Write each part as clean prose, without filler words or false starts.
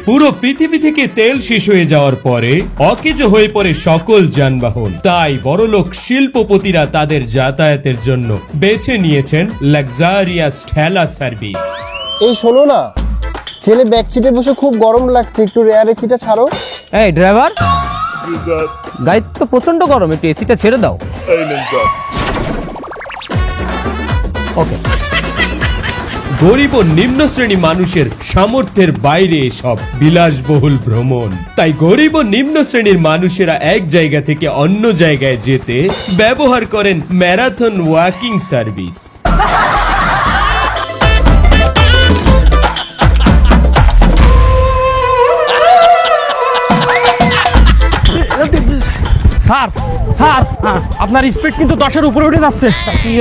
পুরো পৃথিবী থেকে তেল শেষ হয়ে যাওয়ার পরে অকেজো হয়ে পড়ে সকল যানবাহন। তাই বড়লোক শিল্পপতিরা তাদের যাতায়াতের জন্য বেছে নিয়েছেন লাক্সারিয়াস ঠেলা সার্ভিস। এই শোনো না, ছেলে ব্যাক সিটে বসে খুব গরম লাগছে, একটু রেয়ার এসিটা ছাড়ো। এই ড্রাইভার, গাড়ি তো প্রচন্ড গরম, একটু এসিটা ছেড়ে দাও। ওকে। গরিব ও নিম্ন শ্রেণী মানুষের সামর্থ্যের বাইরে এসব বিলাসবহুল ভ্রমণ। তাই গরিব ও নিম্ন শ্রেণীর মানুষেরা এক জায়গা থেকে অন্য জায়গায় যেতে ব্যবহার করেন marathon walking service. Sir sir, আপনার স্পিড কিন্তু 10-এর উপরে উঠে যাচ্ছে। কি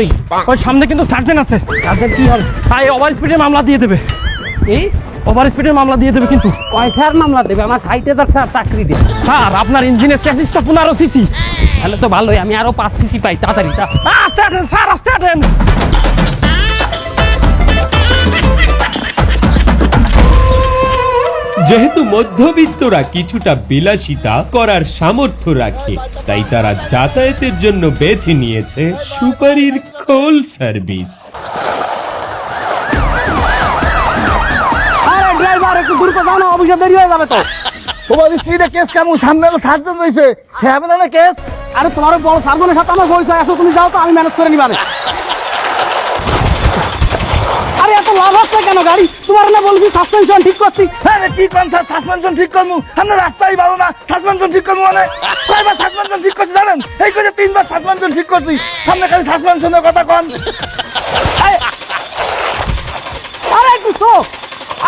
ওই সামনে কিন্তু সার্জেন্ট আছে, সার্জেন্ট কি হবে? তাই ওভার স্পিডের মামলা দিয়ে দেবে। এই ওভার স্পিডের মামলা দিয়ে দেবে কিন্তু। কয়টার মামলা দেবে? আমার 60,000 স্যার চাকরি দিয়ে। স্যার আপনার ইঞ্জিনের চেসিসটা 15 সিসি, তাহলে তো ভালোই, আমি আরো 5 সিসি পাই তাড়াতাড়ি। আস্তে আটেন স্যার, আস্তে আটেন। যেহেতু মধ্যবিত্তরা কিছুটা বিলাসিতা করার সামর্থ্য রাখে, তাই তারা যাতায়াতের জন্য বেছে নিয়েছে সুপারির খোল সার্ভিস। আরে ড্রাইভার, একটু দূর করে যাও না, অফিসে দেরি হয়ে যাবে তো। তোমার স্পিডে কেস কেমন? সামনে সার্জন রয়েছে, সে হবে না কেস? আরে তোমার বড় সার্জনের সাথে আমার পরিচয় আছে, তুমি যাও তো, আমি ম্যানেজ করে নিবারে। আরে এত লাভ হচ্ছে কেন গাড়ি? তোমার না বলছি সাসপেনশন ঠিক করছি। হ্যাঁ কি কোন স্যার সাসপেনশন ঠিক করবো? আমরা রাস্তাই ভালো না, সাসপেনশন ঠিক করবো মানে? কয়বার সাসপেনশন ঠিক করছি জানেন? এই করে 3বার সাসপেনশন ঠিক করছি। আপনি খালি সাসপেনশনের কথা কন। আরে একটু তো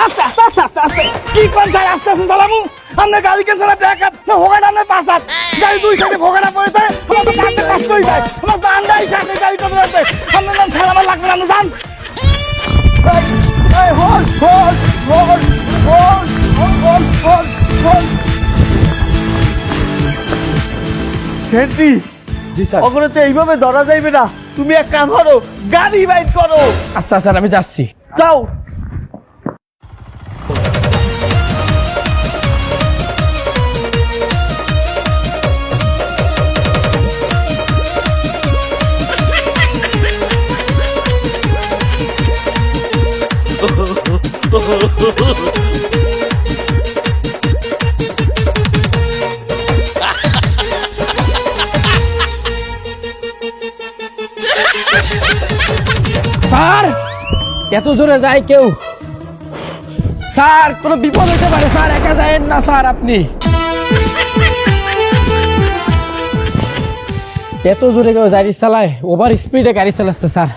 আস্তে আস্তে আস্তে আস্তে আস্তে। কি কোন স্যার আস্তে আস্তে চালামু? আপনি গাড়ি কেন চালা টাকা না ভোগাটা আপনার 5 হাত, গাড়ি 2 সাইডে ভোগাটা পড়ে যায়, আমার তো কাটতে কষ্ট হয়ে যায়, আমার তো আন্দাই সাথে গাড়ি কত আছে। আপনার নাম ছাড়া আমার লাগবে না, আপনি যান। সেন্ট্রি, ওখানে তো এইভাবে ধরা যাইবে না, তুমি এক কাম করো, গাড়ি বাইট করো। আচ্ছা স্যার, আমি যাচ্ছি। যাও। স্যার এত জোরে যায় কেউ? স্যার কোনো বিপদ হতে পারে স্যার, একা যায়েন না স্যার। আপনি এত জোরে কেউ গাড়ি চালায়? ওভার স্পিডে গাড়ি চালাচ্ছে স্যার।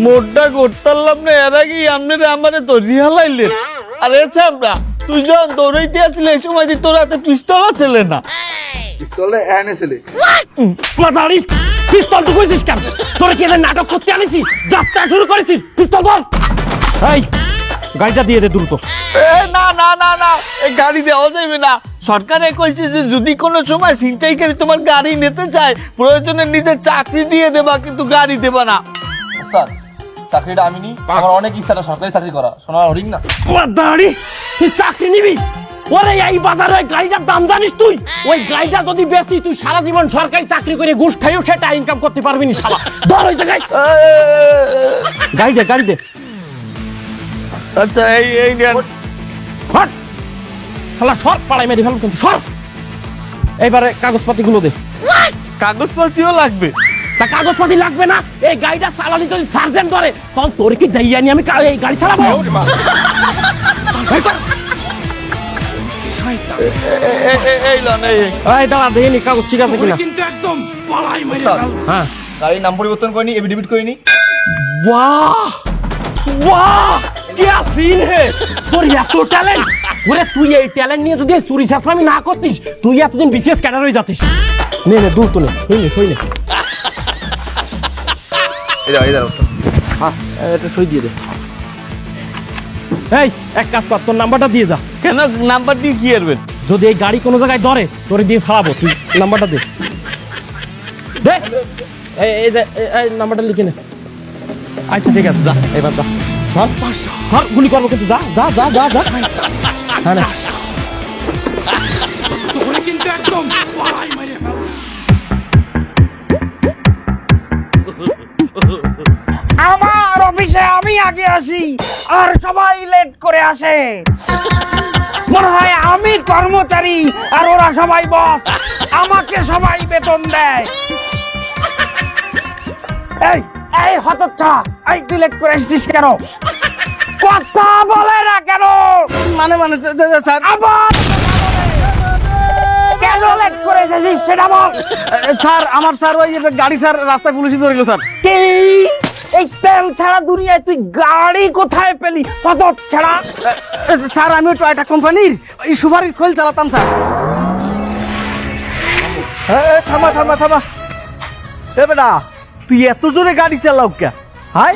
মোটটা করতাম না, এর আগেই আপনারা আমারে তো রিহালাইলেন। আরে চামড়া, তুই যখন দৌড়াইতে আসলে এই সময় তোর হাতে পিস্তল ছেলে না? পিস্তলে এনেছিলে দাঁড়ি, পিস্তল তো কইছিস কেন? তোরা কি এদের নাটক করতে আনিছি? যাত্রা শুরু করেছিস, পিস্তল ধর। এই গাড়িটা দিয়ে দে দ্রুত। না না না না, এই গাড়ি দেওয়া যাবে না। সরকারে কইছে যে যদি কোনো সময় ছিনতাইকারী তোমার গাড়ি নিতে চায়, প্রয়োজনে নিজের চাকরি দিয়ে দেবা, কিন্তু গাড়ি দেবা না। চাকরিটা আমি নি, আমার অনেক ইচ্ছা সরকারি চাকরি করা, সোনার হরিং না। দাঁড়ি, তুই চাকরি নিবি? ওরে এই বাজারে ওই গাড়িটার দাম জানিস তুই? ওই গাড়িটা যদি বেশি, তুই সারা জীবন সরকারি চাকরি করে ঘুষ খাইও সেটা ইনকাম করতে পারবি না শালা। ধর ওই জায়গায় গাড়ি দে, গাড়ি দে। আচ্ছা এই নেন। হট শালা, সর পাড়ায় মেরে ফেলব কিন্তু, সর। এইবারে কাগজপাতিগুলো দে। কাগজপত্রও লাগবে? তা কাগজপাতি লাগবে না? এই গাড়িটা চালালি যদি সার্জেন্ট ধরে, তখন তোর কি দেইয়া নি আমি এই গাড়ি চালাবো? এই লন, এই দাঁড়া, দেখে নি কাগজ ঠিক আছে কিনা। হ্যাঁ, গাড়ির নাম পরিবর্তন করিনি, এফিডেভিট করিনি। বাহ বাহ, কি সিন হে তোর, এত ট্যালেন্ট। ওরে তুই এই ট্যালেন্ট নিয়ে যদি চুরি চাষামি না করতিস, তুই এতদিন বিশেষ ক্যাডার হয়ে যাতিস। নে নে, দূর তো নে, সই নে। হ্যাঁ, এটা সই দিয়ে দে। এই এক কাজ কর, তোর নাম্বারটা দিয়ে যা। কেন নাম্বার দিয়ে কি করবেন? যদি এই গাড়ি কোনো জায়গায় ধরে, তোরে দিয়ে ছাড়াবো, তুই নাম্বারটা দে। এই যে এই নাম্বারটা লিখে নে। আচ্ছা ঠিক আছে, যা এবার যা। স্যার গুলি করবো কিন্তু, যা যা যা যা যা। হ্যাঁ না আমার অফিসে আমি আগে আসি আর সবাই লেট করে আসে। মনে হয় আমি কর্মচারী আর ওরা সবাই বস, আমাকে সবাই বেতন দেয়। এই এই হতচ্ছা, এই তুই লেট করে এসেছিস কেন? কথা বলে না কেন? মানে স্যার আবার কেন লেট করে এসেছিস সেটা বল। স্যার আমার স্যার ওই গাড়ি স্যার রাস্তায় পুলিশ ধরলো স্যার। কি এই তেল ছাড়া দুনিয়ায় তুই গাড়ি কোথায় পেলি? কত ছাড়া? স্যার আমি টয়টা কোম্পানির এই সুপারির খোল চালাতাম স্যার। থামা থামা থামা, এ বেটা তুই এত জোরে গাড়ি চালাও কে? হাই,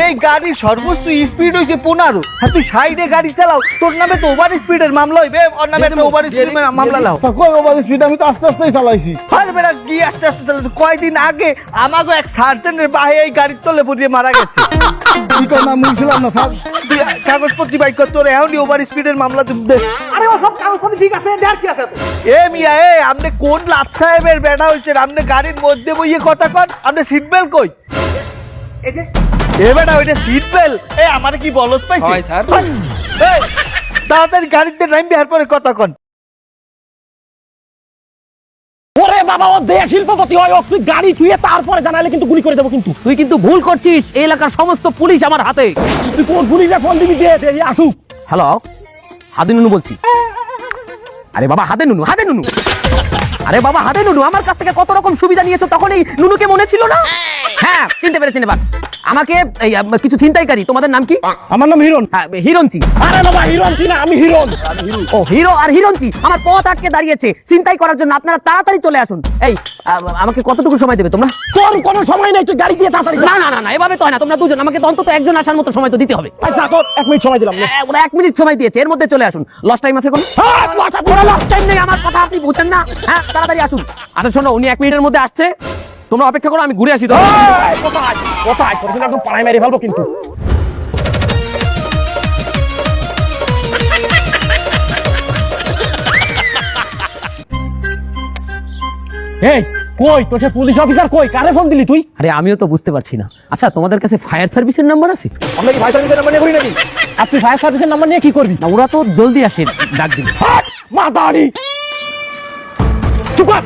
এই গাড়ির সর্বোচ্চ স্পিড হইছে 15। হ্যাঁ তুই সাইডে গাড়ি চালাও, তোর নামে তো ওভার স্পিডের মামলা হইবে। ওর নামে একটা ওভার স্পিডের মামলা লাও। স্যার কই ওভার স্পিড, আমি তো আস্তে আস্তেই চালাইছি। আরে বেটা কি আস্তে আস্তে চালাও? কয়দিন আগে আমাকে এক সার্জেন্টের বাহে এই গাড়ির তলে পড়িয়ে মারা গেছে। কি কর না মুছিলাম না স্যার। তুই কাগজপত্র বাইক কর, তোর এখনই ওভার স্পিডের মামলা দে। আরে ও সব কাগজপত্র ঠিক আছে, আর কি আছে? এ মিয়া এ, আপনি কোন লাট সাহেবের বেটা হইছেন? আপনি গাড়ির মধ্যে বইয়ে কথা কন, আপনি সিট বেল্ট কই? এই যে এ বেটা ওইটা সিট বেল্ট। এ আমার কি বলদ পাইছে? হয় স্যার। এই, তাড়াতাড়ি গাড়িতে নামবি, এরপরে কথা কন। ওরে বাবা, ও দেয়া শিল্পপতি হয়, ও তুই গাড়ি থুয়ে তারপরে জানাইলে কিন্তু গুলি করে দেবো কিন্তু। তুই কিন্তু ভুল করছিস, এই এলাকার সমস্ত পুলিশ আমার হাতে। তুই কোন পুলিশে ফোন দিবি? দে দে আসুক। হ্যালো, হাদে নুনু বলছি। আরে বাবা হাদে নুনু, হাদে নুনু। আরে বাবা হাদে নুনু, আমার কাছ থেকে কত রকম সুবিধা নিয়েছো, তখন এই নুনুকে মনে ছিল না? হ্যাঁ চিনতে পেরেছেন এবার। আমাকে এই কিছু ছিনতাইকারী, তোমাদের নাম কি? আমার নাম হিরণ। হ্যাঁ হিরঞ্চি। আরে বাবা হিরণচি না, আমি হিরণ। ও হিরো আর হিরঞ্চি আমার পথ আটকে দাঁড়িয়েছে ছিনতাই করার জন্য, আপনারা তাড়াতাড়ি চলে আসুন। এই আমাকে কতটুকু সময় দেবে তোমরা? তোর কোনো সময় নেই, তুই গাড়ি দিয়ে তাড়াতাড়ি যা। না না না না, এভাবে তো হয় না, তোমরা দুজন, আমাকে তো অন্তত একজন আসার মতো সময় তো দিতে হবে। আচ্ছা তোর 1 মিনিট সময় দিলাম। ওরা 1 মিনিট সময় দিয়েছে, এর মধ্যে চলে আসুন। লস টাইম আছে কোনো? লস টাইম নেই, আমার কথা আপনি বুঝেন না? হ্যাঁ তাড়াতাড়ি আসুন। আচ্ছা শোনো, উনি 1 মিনিটের মধ্যে আসছে, তোমরা অপেক্ষা করো, আমি ঘুরে আসি। তো কোথায় কোথায় তোর কিন্তু একদম পাড়ায় মেরে ফেলবো কিন্তু। এই কই তোর সে পুলিশ অফিসার কই? কারে ফোন দিলি তুই? আরে আমিও তো বুঝতে পারছি না। আচ্ছা তোমাদের কাছে ফায়ার সার্ভিসের নাম্বার আছে? আমরা কি ফায়ার সার্ভিসের নাম্বার নিয়ে ঘুরি নাকি? আপনি ফায়ার সার্ভিসের নাম্বার নিয়ে কি করবি? না ওরা তো জলদি আসে, ডাক দিন। মাতাড়ি চুপ কর।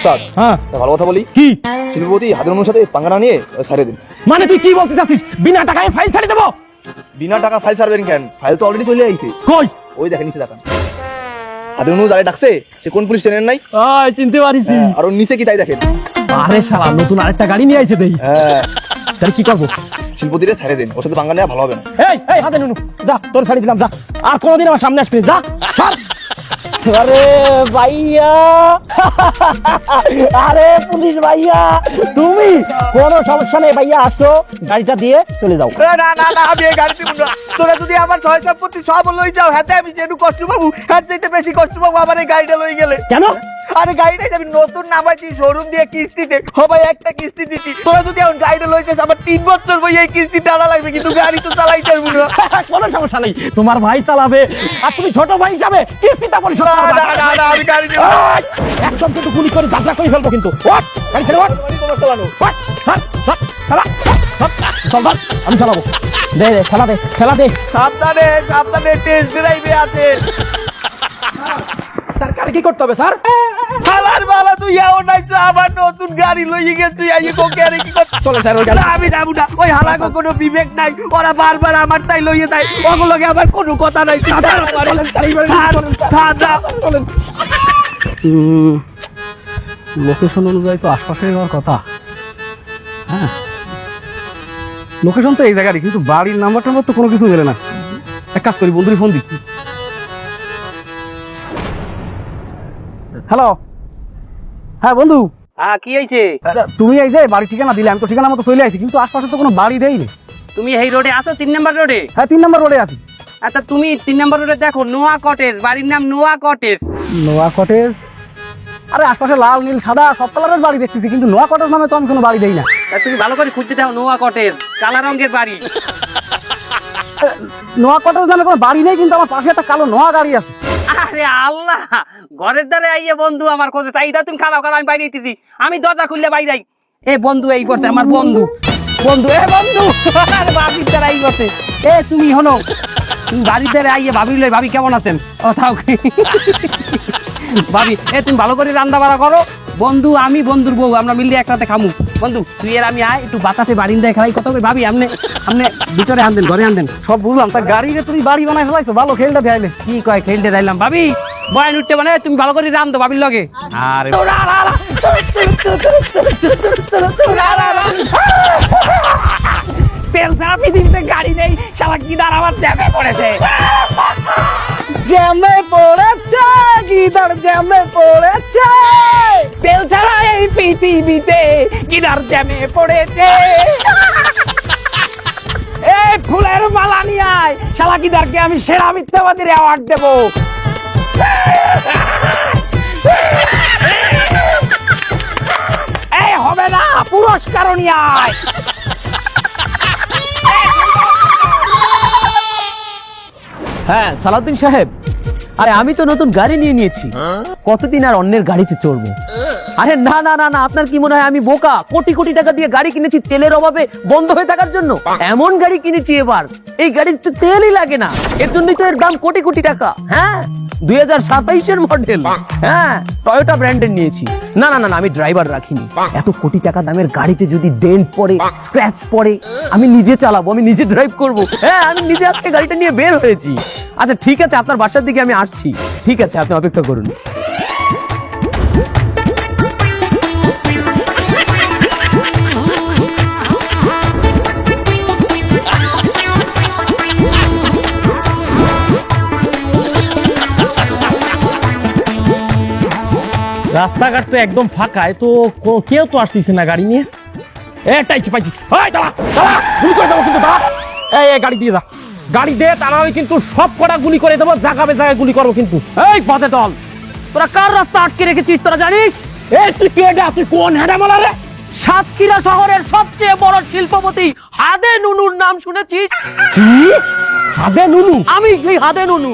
স্যার হ্যাঁ ভালো কথা বলি, কি শিল্পপতি হাদের সাথে পাঙ্গা না নিয়ে ছাড়িয়ে দিন। মানে তুই কি বলতে চাচ্ছিস? বিনা টাকায় ফাইল ছাড়ি দেবো? বিনা টাকা ফাইল ছাড়বেন কেন? ফাইল তো অলরেডি চলে আইছে। কই? ওই দেখেন নিচে দেখান। হাদের যারা ডাকছে সে কোন পুলিশ চেনেন নাই? চিনতে পারিছি। আর ওর নিচে কি তাই দেখেন। আরে শালা নতুন আরেকটা গাড়ি নিয়ে আইছে দেই। হ্যাঁ তাহলে কি করবো? শিল্পপতিরে ছাড়িয়ে দিন, ওর সাথে পাঙ্গা নেওয়া ভালো হবে না। এই এই হাতে নুনু যা, তোর ছাড়ি দিলাম, যা আর কোনোদিন আমার সামনে আসবি না, যা সর। আরে ভাইয়া, আরে পুলিশ ভাইয়া, তুমি কোনো সমস্যা নেই ভাইয়া, আসো গাড়িটা দিয়ে চলে যাও। না না না না, আমি এই গাড়ি দিব না। তোরা যদি আমার ছয় সম্পত্তি সব লই যাও, হাতে আমি যেটু কষ্ট পাবো, হাত চাইতে বেশি কষ্ট পাবো আমার এই গাড়িটা লই গেলে। কেন? আরে গাড়িটাই আমি নতুন নামাইছি শোরুম দিয়ে কিস্তিতে, সবাই একটা কিস্তি দিচ্ছি। তোরা যদি এখন গাড়িটা লই যাস, আমার 3 বছর বই এই কিস্তি টানা লাগবে, কিন্তু গাড়ি তো চালাই যাবো না। কোনো সমস্যা নেই, তোমার ভাই চালাবে আর তুমি ছোট ভাই হিসাবে কিস্তিটা পরিশোধ না করবে। না না না, আমি গাড়ি দেবো না। একদম কিন্তু গুলি করে যাত্রা করে ফেলবো কিন্তু। ওঠ, গাড়ি ছেড়ে ওঠ। ওঠ, সর, সর, চালা, সর, চল, ধর, আমি চালাবো। দে দে, খেলা দে, খেলা দে। সাবধানে সাবধানে, টেস্ট ড্রাইভে আছে। তার কারে কি করতে হবে স্যার? হালার বালা তুই এও নাই তো, আবার নতুন গাড়ি লইয়ে গেছ তুই, আইয়ে কোকে আরে কি করছিস? চলে স্যার ওই গাড়ি। না, আমি যাবো না। ওই হালাগো কোনো বিবেক নাই, ওরা বারবার আমার তাই লইয়ে যায়, ওগুলোকে আমার কোনো কথা নাই। লোকেশন অনুযায়ী তো আশপাশে যাওয়ার কথা। হ্যাঁ লোকেশন তো এই জায়গারই, কিন্তু বাড়ির নাম্বার টাম্বার তো কোনো কিছু মেলে না। এক কাজ করি, বন্ধুরই ফোন দিই। হ্যালো, হ্যাঁ বন্ধু, কি হয়েছে? তুমি এই যে বাড়ি ঠিকানা দিলে, আমি তো ঠিকানা মতো চলে আসছি, কিন্তু আশপাশে তো কোনো বাড়ি দেয়নি। তুমি এই রোডে আছো 3 নম্বর রোডে? হ্যাঁ 3 নম্বর রোডে আছি। আচ্ছা তুমি 3 নম্বর রোডে দেখো নোয়া কটেজ, বাড়ির নাম নোয়া কটেজ। নোয়া কটেজ, আরে আশপাশে লাল নীল সাদা সব কালারের বাড়ি দেখতেছি, কিন্তু নোয়া কটেজ নামে তো আমি কোনো বাড়ি দেই না। তা তুমি ভালো করে খুঁজতে দাও নোয়া কটেজ, কালা রঙের বাড়ি। নোয়া কটেজ নামে কোনো বাড়ি নেই, কিন্তু আমার পাশে একটা কালো নোয়া গাড়ি আছে। আরে আল্লাহ, ঘরের দ্বারে আইয়ে বন্ধু আমার খোঁজে, তাই দাও তুমি খালাও খালাও, আমি বাইরে দিতেছি। আমি দরজা খুললে বাইরে আই। এ বন্ধু এই করছে আমার বন্ধু, বন্ধু এ বন্ধু, আরে বাবির দ্বারা আই করছে। এ তুমি হলো, তুমি বাড়ির দ্বারে আইয়ে ভাবি লই, ভাবি কেমন আছেন? ও থাও ভাবি, এ তুমি ভালো করে রান্না বাড়া করো। বন্ধু আমি বন্ধুর বউ, আমরা মিলিয়ে একসাথে খামু। বন্ধু তুই আর আমি আয় একটু বাতাসে বারিন্দায় খাই কত করে। ভাবি আপনি আপনি ভিতরে আনতেন, ঘরে আনতেন। সব বুঝলাম, তা গাড়িতে তুমি বাড়ি বানাই ফেলাইছো, ভালো খেলটা দেয়াইলে। কি কয় খেলতে যাইলাম ভাবি, বয়ান উঠতে মানে তুমি ভালো করে রান্ধো ভাবির লগে। আরে তেল ছাড়া পৃথিবীতে গাড়ি নেই, শালা কি দাঁড় আমার জ্যামে পড়েছে। জ্যামে পড়েছে গিদার, জ্যামে পড়েছে। তেল ছাড়া এই পৃথিবীতে কিদার জ্যামে পড়েছে। এই ফুলের মালা নিয়ে আয়, শালা কিদারকে আমি সেরা মিথ্যাবাদীর অ্যাওয়ার্ড দেবো। এই হবে না, পুরস্কারও নিয়ে আয়। হ্যাঁ সালাউদ্দিন সাহেব, আরে আমি তো নতুন গাড়ি নিয়ে নিয়েছি, কতদিন আর অন্যের গাড়িতে চড়বো? আরে না না না না, আপনার কি মনে হয় আমি বোকা? কোটি কোটি টাকা দিয়ে গাড়ি কিনেছি তেলের অভাবে বন্ধ হয়ে থাকার জন্য? এমন গাড়ি কিনেছি এবার, এই গাড়িতে তেলই লাগে না, এর জন্যই তো এর দাম কোটি কোটি টাকা। হ্যাঁ 2027-এর মডেল, হ্যাঁ টয়োটা ব্র্যান্ডের নিয়েছি। না না না না, আমি ড্রাইভার রাখিনি। এত কোটি টাকা দামের গাড়িতে যদি ডেন্ট পড়ে, স্ক্র্যাচ পড়ে, আমি নিজে চালাবো, আমি নিজে ড্রাইভ করব। হ্যাঁ আমি নিজে আজকে গাড়িটা নিয়ে বের হয়েছি। আচ্ছা ঠিক আছে, আপনার বাসার দিকে আমি আসছি। ঠিক আছে, আপনি অপেক্ষা করুন। রাস্তাঘাট তো একদম ফাঁকা, তো কেউ তো আসতেছে না গাড়ি নিয়ে। টাইছি পাইছি, এই দাঁড়া দাঁড়া, গুলি করে দেবো কিন্তু, দাঁড়া। এই গাড়ি দিয়ে যা, গাড়ি দে, তারা আমি কিন্তু সব কটা গুলি করে দেবো, জায়গাবে জায়গায় গুলি করবো কিন্তু। এই পথে দল, তোরা কার রাস্তা আটকে রেখেছিস তোরা জানিস? এই তুই কে ডা, তুই কোন হেডামালা রে? সাতক্ষীরা শহরের সবচেয়ে বড় শিল্পপতি হাদে নুনুর নাম শুনেছিস? কি হাদে নুনু? আমি সেই হাদে নুনু।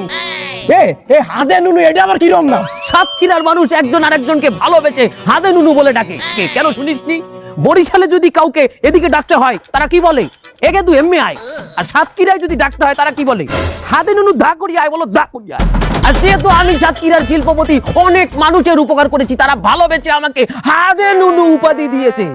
এ হাদে নুনু, এটা আবার কি রকম নাম? সাতক্ষীরার মানুষ একজন আরেকজনকে ভালোবেসে হাদে নুনু বলে ডাকে। কেন শুনিসনি? বরিশালে যদি কাউকে এদিকে ডাকতে হয় তারা কি বলে? একে তুই এমনি আয়। আর সাতক্ষীরায় যদি ডাকতে হয় তারা কি বলে? হাদে নুনু দা করিয়া আয়, বলো দা করিয়া। আর যেহেতু আমি সাতক্ষীরার শিল্পপতি, অনেক মানুষের উপকার করেছি, তারা ভালোবেসে আমাকে হাদে নুনু উপাধি দিয়েছে।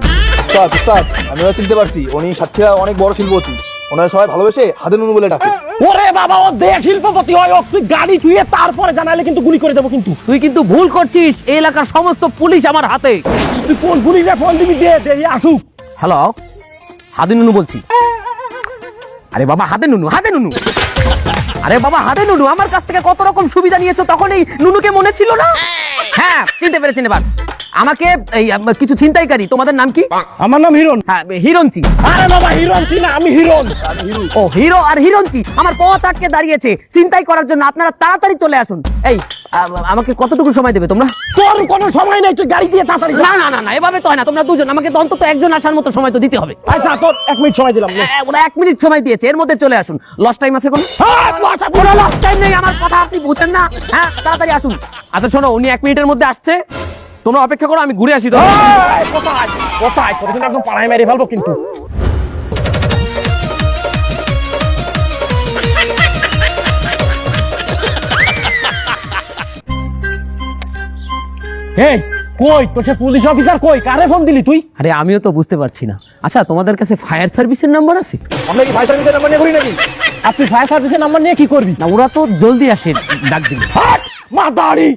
উস্তাদ, আমি চিনতে পারছি, উনি সাতক্ষীরা অনেক বড় শিল্পপতি, ওনারা সবাই ভালোবেসে হাদে নুনু বলে ডাকে। ওরে বাবা, ও দে শিল্পপতি হয়, তুই গাড়ি ধুয়ে তারপরে জানালে কিন্তু গুলি করে দেবো কিন্তু। তুই কিন্তু ভুল করছিস, এই এলাকার সমস্ত পুলিশ আমার হাতে। তুই কোন পুলিশে ফোন দিবি? দে দে আসুক। হ্যালো, হাদে নুনু বলছি। আরে বাবা হাদে নুনু, হাদে নুনু। আরে বাবা হাদে নুনু, আমার কাছ থেকে কত রকম সুবিধা নিয়েছো, তখন এই নুনুকে মনে ছিল না? হ্যাঁ চিনতে পেরেছেন এবার। আমাকে এই কিছু ছিনতাইকারী, তোমাদের নাম কি? আমার নাম হিরণ। হ্যাঁ হিরণচি। আরে বাবা হিরণচি না, আমি হিরণ। ও হিরো আর হিরণচি আমার পথ আটকে দাঁড়িয়েছে ছিনতাই করার জন্য, আপনারা তাড়াতাড়ি চলে আসুন। এই আমাকে কতটুকু সময় দেবে তোমরা? তোর কোনো সময় নেই, তুই গাড়ি দিয়ে তাড়াতাড়ি যা। না না না না, এভাবে তো হয় না, তোমরা দুজন, আমাকে তো অন্তত একজন আসার মতো সময় তো দিতে হবে। আচ্ছা তোর 1 মিনিট সময় দিলাম। ওরা 1 মিনিট সময় দিয়েছে, এর মধ্যে চলে আসুন। লস টাইম আছে কোনো? কোনো লস টাইম নেই, আমার কথা আপনি বুঝেন না? হ্যাঁ তাড়াতাড়ি আসুন। আচ্ছা শোনো, উনি 1 মিনিটের মধ্যে আসছে, তোমরা অপেক্ষা করো, আমি ঘুরে আসি। তো কোথায় কোথায় তোর কিন্তু একদম পাড়ায় মেরে ফেলবো কিন্তু। এই কই তোর সে পুলিশ অফিসার কই? কারে ফোন দিলি তুই? আরে আমিও তো বুঝতে পারছি না। আচ্ছা তোমাদের কাছে ফায়ার সার্ভিসের নাম্বার আছে? আমরা কি ফায়ার সার্ভিসের নাম্বার নিয়ে ঘুরি নাকি? আপনি ফায়ার সার্ভিসের নাম্বার নিয়ে কি করবি? না ওরা তো জলদি আসে, ডাক দিন। হাট মা দাড়ি,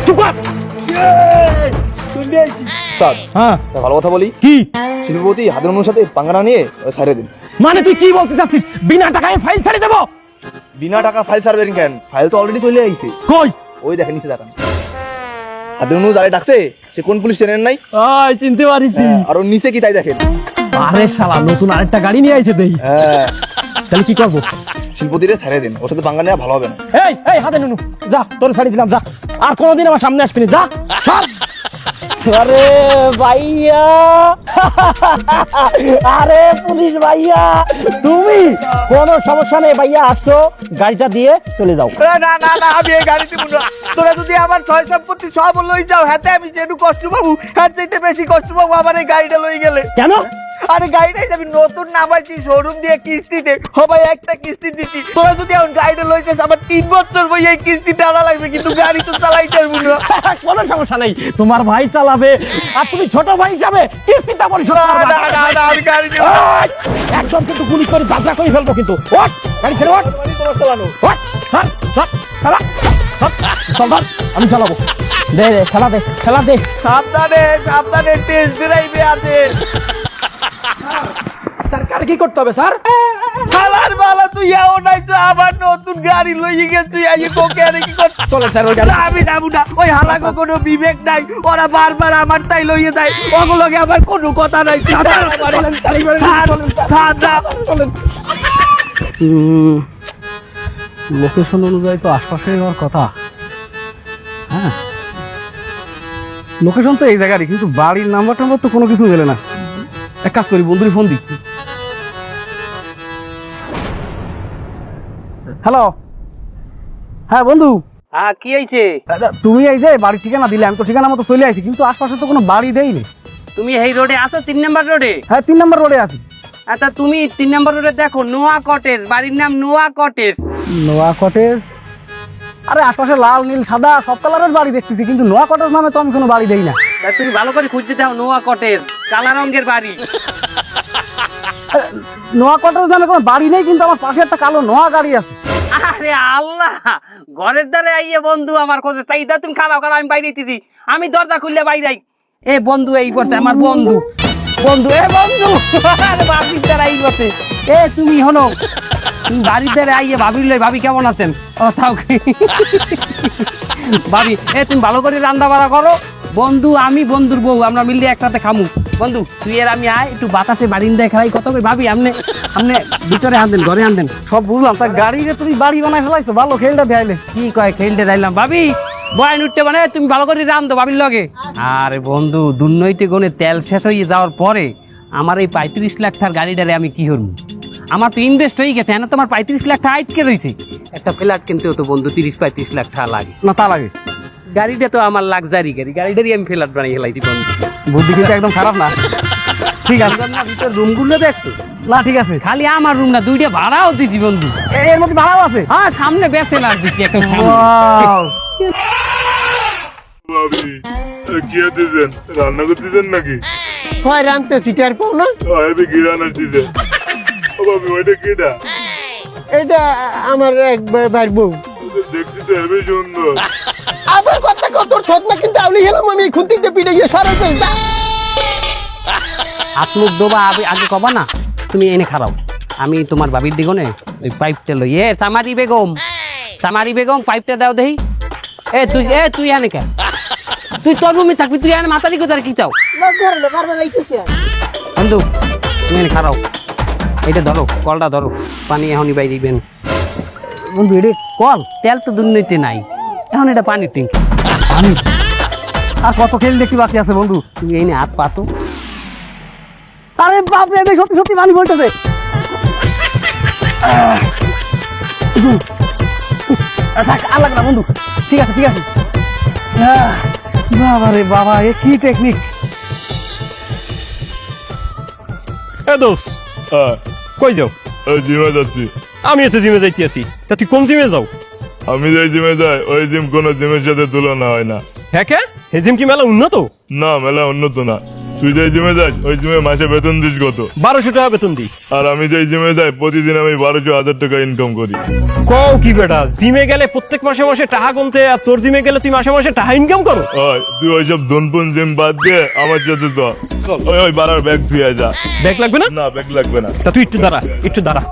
চুপ কর। উস্তাদ, হ্যাঁ একটা ভালো কথা বলি, কি শিল্পপতি হাদে নুনুর সাথে পাঙ্গা না নিয়ে ছাড়িয়ে দিন। মানে তুই কি বলতে চাচ্ছিস? বিনা টাকায় ফাইল ছেড়ে দেবো? বিনা টাকা ফাইল সার্ভেরিং কেন? ফাইল তো অলরেডি চলে আইছে। কই? ওই দেখেন নিচে দেখান। হাদে নুনু যারা ডাকছে সে কোন পুলিশ চেনেন নাই? আয় চিনতে পারিছি। আর ওর নিচে কি তাই দেখেন। আরে শালা নতুন আরেকটা গাড়ি নিয়ে আইছে দেই। হ্যাঁ, তাহলে কি করবো? শিল্পতিরে ছেড়ে দিন, ওর সাথে পাঙ্গা নেওয়া ভালো হবে না। এই এই হাতে নুনু যা, তোর ছাড়ি দিলাম, যা আর কোনোদিন আমার সামনে আসবি না, যা সর। আরে ভাইয়া, আরে পুলিশ ভাইয়া, তুমি কোনো সমস্যা নেই ভাইয়া, আসছো গাড়িটা দিয়ে চলে যাও। না না না, আমি এই গাড়ি দিব না। তোরা যদি আমার ছয় সম্পত্তি সব লই যাও, হাতে আমি যেটু কষ্ট পাবো, হাত চাইতে বেশি কষ্ট পাবো আমার এই গাড়িটা লই গেলে। কেন? আরে গাড়িটাই যাবি নতুন নামাইছি শোরুম দিয়ে কিস্তিতে, সবাই একটা কিস্তি দিচ্ছি। তোরা যদি এখন গাড়িটা লই যাস, আমার 3 বছর বই এই কিস্তি টানা লাগবে, কিন্তু গাড়ি তো চালাই যাবো না। কোনো সমস্যা নেই, তোমার ভাই চালাবে আর তুমি ছোট ভাই হিসাবে কিস্তিটা পরিশোধ করবে। না না না, আমি গাড়ি দেব না। একদম কিন্তু গুলি করে যাত্রা করে ফেলবো কিন্তু। ওঠ গাড়ি ছেড়ে ওঠ, তোমার চালানো। ওঠ সর সর চালা, সর চল ধর, আমি চালাবো। দে দে খেলা দে, খেলা দে। সাবধানে সাবধানে, টেস্ট ড্রাইভে আছে। সরকার কি করতে হবে স্যার? হালার বালা, তুই এও নাই তো আবার নতুন গাড়ি লইয়ে গেছ, তুই আইয়ে কোকে আরে কি কর? চলে স্যার ওই গাড়ি। না, আমি যাবো না। ওই হালাকো কোনো বিবেক নাই, ওরা বারবার আমার তাই লইয়ে যায়, ওগুলোকে আমার কোনো কথা নাই। লোকেশন অনুযায়ী তো আশপাশে হওয়ার কথা। হ্যাঁ, লোকেশন তো এই জায়গারই, কিন্তু বাড়ির নাম্বার টাম্বার তো কোনো কিছু মেলে না। এক কাজ করি, বন্ধুর ফোন দিই। হ্যালো, হ্যাঁ বন্ধু, হ্যাঁ কি হয়েছে? তুমি এই যে বাড়ির ঠিকানা দিলে, আমি তো ঠিকানা মতো চলে আসছি, কিন্তু আশপাশে তো কোনো বাড়ি দেয়নি। তুমি এই রোডে আছো, 3 নম্বর রোডে? হ্যাঁ 3 নম্বর রোডে আছি। আচ্ছা তুমি 3 নম্বর রোডে দেখো নোয়া কটেজ, বাড়ির নাম নোয়া কটেজ। নোয়া কটেজ? আরে আশপাশে লাল নীল সাদা সব কালারের বাড়ি দেখতেছি, কিন্তু নোয়া কটেজ নামে তো আমি কোনো বাড়ি দেই না। তা তুমি ভালো করে খুঁজতে দাও, নোয়া কটেজ কালা রঙের বাড়ি। নোয়া কটেজ নামে কোনো বাড়ি নেই, কিন্তু আমার পাশে একটা কালো নোয়া গাড়ি আছে। আরে আল্লাহ, ঘরের দ্বারে আইয়ে বন্ধু আমার কোথায় তাই দা, তুমি খারাপ খারাপ, আমি বাইরে দিতেছি, আমি দরজা খুললে বাইরে। এ বন্ধু এই করছে আমার বন্ধু, বন্ধু এ বন্ধু, আরে বাবির দ্বারা এই করছে। এ তুমি হনো, তুমি বাড়ির দ্বারে আইয়ে ভাবির লই, ভাবি কেমন আছেন? ও থাও ভাবি, এ তুমি ভালো করে রান্না বাড়া করো। বন্ধু আমি বন্ধুর বউ, আমরা মিললে একসাথে খামু। বন্ধু তুই আর আমি আয়, একটু বাতাসে বারিন্দায় খেলাই কত করে। ভাবি আমনে আমনে ভিতরে আনতেন, ঘরে আনতেন। সব বুঝলাম, তা গাড়ি যে তুমি বাড়ি বানাই ফেলাইছো, ভালো খেলটা দেয়াইলে। কি কয় খেলতে যাইলাম ভাবি, বয়ান উঠতে মানে তুমি ভালো করে রান্ধো ভাবির লগে। আরে বন্ধু, দুর্নৈতে গনে তেল শেষ হয়ে যাওয়ার পরে আমার এই 35 লাখ টাকার গাড়িটারে আমি কি করবো? আমার তো ইনভেস্ট হয়ে গেছে, না তোমার 35 লাখ টাকা আটকে রয়েছে। একটা ফ্ল্যাট কিনতেও তো বন্ধু 30-35 লাখ টাকা লাগে না, তা লাগে। গাড়িটা তো আমার লাক্সারি গাড়ি, গাড়িটারই আমি ফ্ল্যাট বানিয়ে ফেলাইছি বন্ধু। বুদ্ধি কিন্তু একদম খারাপ না। ঠিক আছে, ভিতর রুমগুলো দেখছো? না ঠিক আছে। খালি আমার রুম না, 2টা ভাড়াও দিছি বন্ধু। এর মধ্যে ভাড়াও আছে? হ্যাঁ সামনে ব্যাচেলার দিচ্ছি একটা সামনে। Wow! ভাবি কি দিতেন, রান্না করতেছেন নাকি? হয় রানতেছি, টের পাও না? আমি কি রান্না দিতেন? ও ভাবি, ওইটা কেটা? এটা আমার এক ভাইয়ের বউ। দেখতে তো হেবি সুন্দর। আবার কথা কত থত না, কিন্তু আউলি গেলাম আমি খুঁটিতে পিড়ে গিয়ে সারা ফেলতা। হাত মুখ দোবা আগে কবা না, তুমি এনে খারাও। আমি তোমার বাবির দিগনে ওই পাইপটা লই। A summary Begum, summary Begum পাইপটা দাও দেহি। তুই আনে কে? তুই তোর রুমে থাকবি, তুই আনে মাতারি কোথায় কি চাও? বন্ধু তুমি এনে খারাও, এইটা ধরো, কলটা ধরো, পানি এখনই বাইরে দিবেন। বন্ধু এটা কল? তেল তো দুর্নীতি নাই, এখন এটা পানির ট্যাঙ্ক। পানি? আর কত খেল দেখতে বাকি আছে বন্ধু? তুই এনে হাত পাতো। আরে বাপরে, এদের সত্যি সত্যি পানি পড়তেছে। থাক, আর লাগবে না বন্ধু। ঠিক আছে ঠিক আছে। বাবা রে বাবা, এ কি টেকনিক! এ দোষ, কই যাও? জিমে যাচ্ছি। আমি এত জিমে যাইতে আছি, তা তুই কোন জিমে যাও? আমি যে জিমে যাই, ওই জিম কোনো জিমের সাথে তুলনা হয় না। হ্যাঁ কে? হে জিম কি মেলা উন্নত? না, মেলা উন্নত না। তুই যে জিমে যাস, ওই জিমে মাসে বেতন দিস কত? 1200 টাকা বেতন দিই। আর আমি যে জিমে যাই, প্রতিদিন আমি 1200-1000 টাকা ইনকাম করি। কও কি বেটা, জিমে গেলে প্রত্যেক মাসে মাসে টাকা গুনতে, আর তোর জিমে গেলে তুই মাসে মাসে টাকা ইনকাম করো? ওই তুই ওইসব ধনপুন জিম বাদ দিয়ে আমার সাথে চল। ওই বাড়ার ব্যাগ ধুয়ে যা। ব্যাগ লাগবে না? না, ব্যাগ লাগবে না। তা তুই একটু দাঁড়া, একটু দাঁড়া।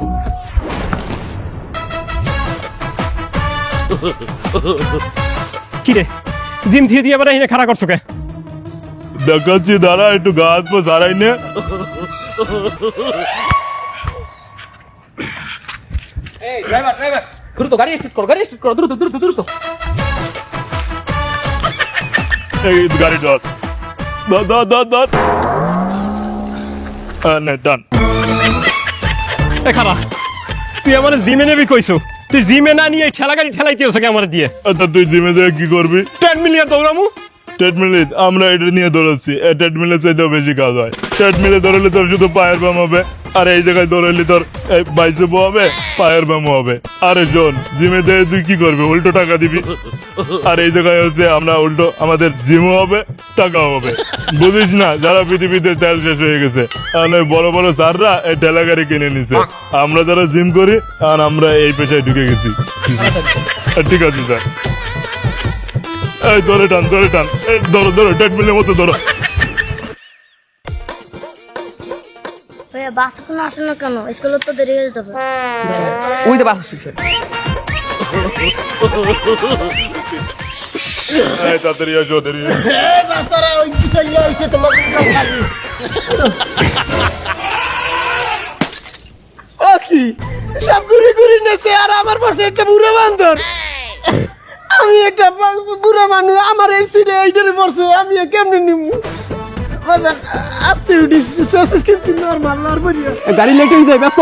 কি রে, জিম দিয়ে দিয়ে আবার এখানে খাড়া করছো কে? দেখাচ্ছি, দাঁড়া, একটু গা হাত পা সারাই নে। এই ড্রাইভার ড্রাইভার দ্রুত গাড়ি স্টার্ট করো দ্রুত দ্রুত দ্রুত এই গাড়ি ধর ধর না ডান এ খারা তুই আমার জিমে নেবি কইছো তুই জিমে না নিয়ে ঠেলা গাড়ি ঠেলাইতে ওকে আমার দিয়ে আচ্ছা তুই জিমে যায় কি করবি? ট্রেডমিল দৌড়ামু ট্রেডমিলে আমরা এটা নিয়ে দৌড়াচ্ছি, ট্রেডমিলের চাইতেও বেশি কাজ হয়। ট্রেডমিলে দৌড়ালে তোর শুধু পায়ের ব্যায়াম হবে, আর এই জায়গায় দৌড়ালে তোর বাইসেপও হবে, পায়ের ব্যায়ামও হবে। আরে শোন, জিমে দিয়ে তুই কি করবি? উল্টো টাকা দিবি। আর এই জায়গায় হচ্ছে আমরা উল্টো আমাদের জিমও হবে, টাকাও হবে। বুঝিস না, যারা পৃথিবীতে তেল শেষ হয়ে গেছে কারণ ওই বড় বড় স্যাররা এই ঠেলা গাড়ি কিনে নিছে। আমরা যারা জিম করি আর আমরা এই পেশায় ঢুকে গেছি। ঠিক আছে স্যার, এই ধরে টান এই ধরো ট্রেডমিলের মতো ধরো। ভাইয়া বাস কোনো আসে না কেন? স্কুলে তো দেরি হয়ে যাবে। ওই তো বাস আসছে এই তাড়াতাড়ি আসো, দেরি ও কি সব ঘুরে ঘুরে নেছে আর আমার পাশে একটা বুড়ো বান্দর। আমি একটা বুড়ো মানুষ, আমার এই সিটে এইটারে পড়ছে, আমি কেমনে নিমু? বাজার আসতে উঠি কিন্তু নরমাল আর বলিয়া গাড়ি লেট হয়ে যায় ব্যস্ত